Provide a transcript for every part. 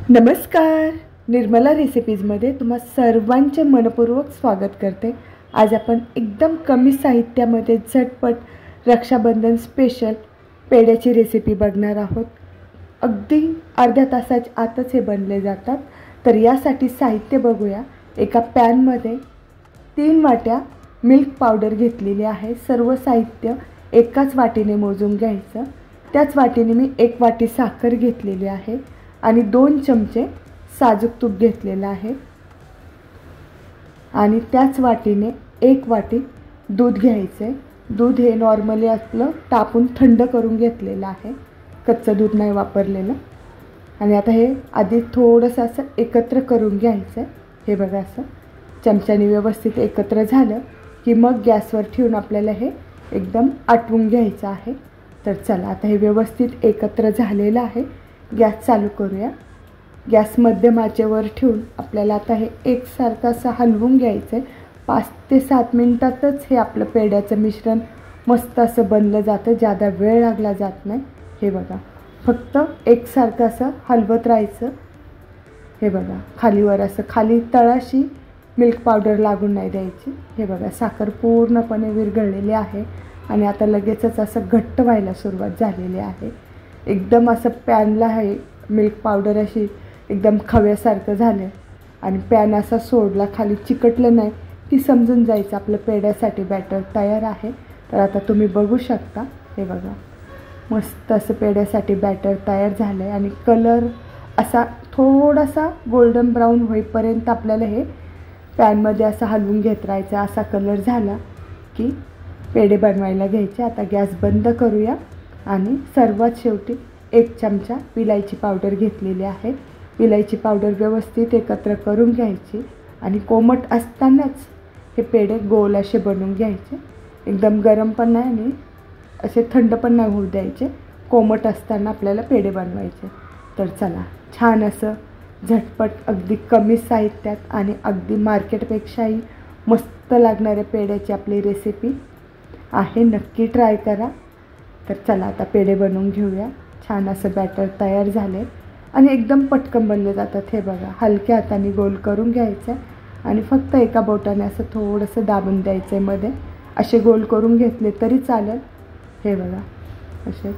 नमस्कार, निर्मला रेसिपीजमध्ये तुम्हा सर्वांचे मनपूर्वक स्वागत करते। आज आपण एकदम कमी साहित्यामध्ये झटपट रक्षाबंधन स्पेशल पेढ्याची रेसिपी बघणार आहोत। अगदी अर्ध्या तासाच्या आतच हे बनले जातात। तर यासाठी साहित्य बघूया। एका पॅनमध्ये 3 वाट्या मिल्क पावडर घेतलेली आहे। सर्व साहित्य एकाच वाटीने मोजून घ्यायचं। त्याच वाटीने मी 1 वाटी साखर घेतलेली आहे आणि 2 चमचे साजूक तूप घेतलेलं आहे आणि त्याच वाटीने 1 वाटी दूध घ्यायचे। दूध हे नॉर्मली आपलं तापून थंड करून घेतलेलं आहे, कच्चं दूध नाही वापरलेलं। आणि आता हे आधी थोडंसं असं एकत्र करून घ्यायचं। हे बघा, असं चमच्याने व्यवस्थित एकत्र झालं की मग गॅसवर ठेवून आपल्याला हे एकदम आटवून घ्यायचं आहे। तर चला, आता हे व्यवस्थित एकत्र झालेलं आहे। गॅस चालू करूया। गॅस मध्यम आचेवर ठेवून आपल्याला आता हे एकसारखं असं हलवून घ्यायचं आहे। 5 ते 7 मिनिटातच हे आपलं पेढ्याचं मिश्रण मस्त असं बनलं जातं, जादा वेळ लागला जात नाही। हे बघा, फक्त एकसारखं असं हलवत राहायचं। हे बघा, खालीवर असं खाली तळाशी मिल्क पावडर लागून नाही द्यायची। हे बघा, साखर पूर्णपणे विरघळलेली आहे आणि आता लगेचच असं घट्ट व्हायला सुरुवात झालेली आहे। एकदम असं पॅनला आहे मिल्क पावडर अशी एकदम खव्यासारखं झालं आणि पॅन असा सोडला, खाली चिकटलं नाही की समजून जायचं आपलं पेढ्यासाठी बॅटर तयार आहे। तर आता तुम्ही बघू शकता, हे बघा, मस्त असं पेढ्यासाठी बॅटर तयार झालं आहे आणि कलर असा थोडासा गोल्डन ब्राऊन होईपर्यंत आपल्याला हे पॅनमध्ये असं हलवून घेत राहायचं। असा कलर झाला की पेढे बनवायला घ्यायचे। आता गॅस बंद करूया आणि सर्वात शेवटी 1 चमचा विलायची पावडर घेतलेली आहे। विलायची पावडर व्यवस्थित एकत्र करून घ्यायची आणि कोमट असतानाच हे पेढे गोल असे बनवून घ्यायचे। एकदम गरम पण नाही आणि असे थंड पण नाही होऊ द्यायचे। कोमट असताना आपल्याला पेढे बनवायचे। तर चला, छान असं झटपट अगदी कमी साहित्यात आणि अगदी मार्केटपेक्षाही मस्त लागणाऱ्या पेढ्याची आपली रेसिपी आहे, नक्की ट्राय करा। तर चला, आता पेढे बनवून घेऊया। छान असं बॅटर तयार झाले आणि एकदम पटकन बनले जातात। हे बघा, हलक्या हाताने गोल करून घ्यायचं आणि फक्त एका बोटाने असं थोडंसं दाबून द्यायचं आहे मध्ये। असे गोल करून घेतले तरी चालेल। हे बघा, असे।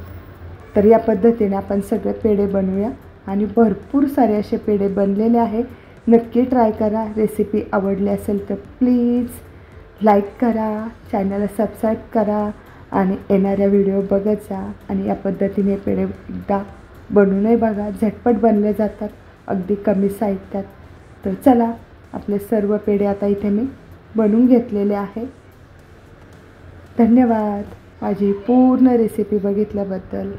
तर या पद्धतीने आपण सगळे पेढे बनवूया आणि भरपूर सारे असे पेढे बनलेले आहे। नक्की ट्राय करा। रेसिपी आवडली असेल तर प्लीज लाईक करा, चॅनलला सबस्क्राईब करा आणि येणाऱ्या व्हिडिओ बघत जा आणि या पद्धतीने पेढे एकदा बनवूनही बघा। झटपट बनले जातात अगदी कमी साहित्यात। तर चला, आपले सर्व पेढे आता इथे मी बनवून घेतलेले आहे। धन्यवाद माझी पूर्ण रेसिपी बघितल्याबद्दल।